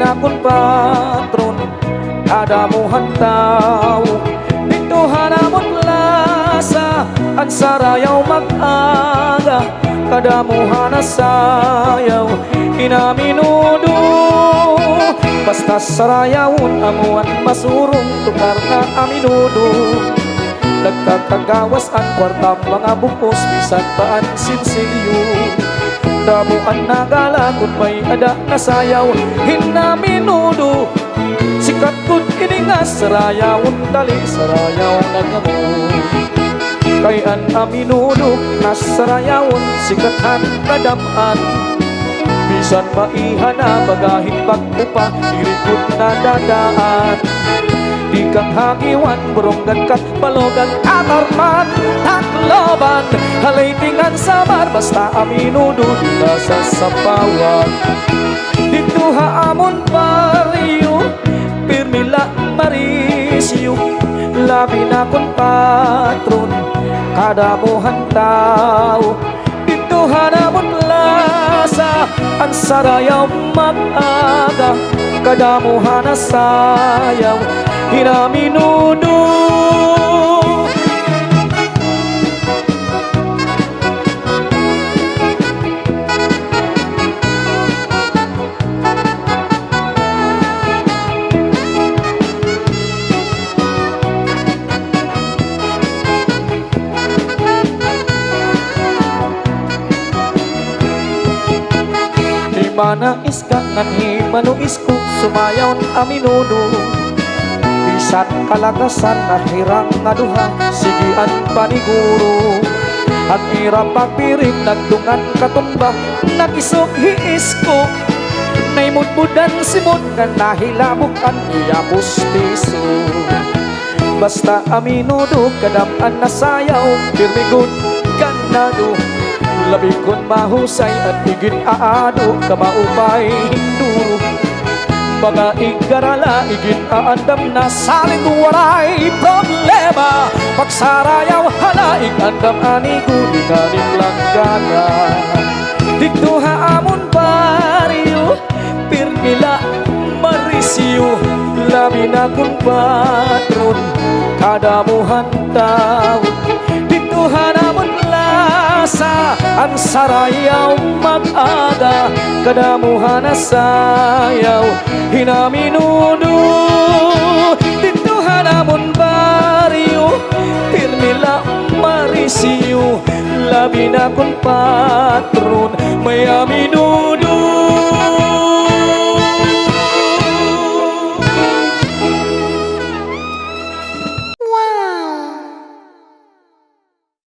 na kun patron kadamuhan tao dito hanamot lasa ang sarayaw mag-aga kadamuhan na sayaw inaminudo basta sarayawon amuan masurong tukar na aminudo nagkakagawas ang kwartam mga bukos bisan pa ang sinsilyo damuan nagala kung may ada na sayaw hinaminudo sikat kun iningas sarayawon dali sarayaw nagamo kay an aminudo nas sarayawon sikatan kadaman bisan maihana bagahin pagpupa dirikot na dadaan di kang hagiwan buronggan kat balogan atarman takloban halaytingan samar basta aminudo di nasa sapawan dito haamon pariyo pirmila marisyo labi na kon patron kadamuhan tao dito hanamon lasa ang sarayaw mag-aga kadamuhan na sayaw hinaminudo mana iska ngan himano isko sumayaw aminudo bisan kalagasan nahirang ngaduha sigian paniguro at ira pagpiring nagtungan katumba nakisok hiisko naimudmudan simod kan nahilabukan iyapos piso basta aminudo kadaman na sayaw pirmigon ganado labi kon mahusay at igin aado kamaupay hinduro mga igarala igin aandam na saling waray problema pagsarayaw halaig andam anigo di kanin langgana dito haamon baryo pirmila marisyo labi na kun patron kadamuhan tao dito hanamon lasa ang sarayaw mag-aga kadamuhan na sayaw hinaminudo dito hanamon baryo pirmila marisyo labi na kun patron may aminudo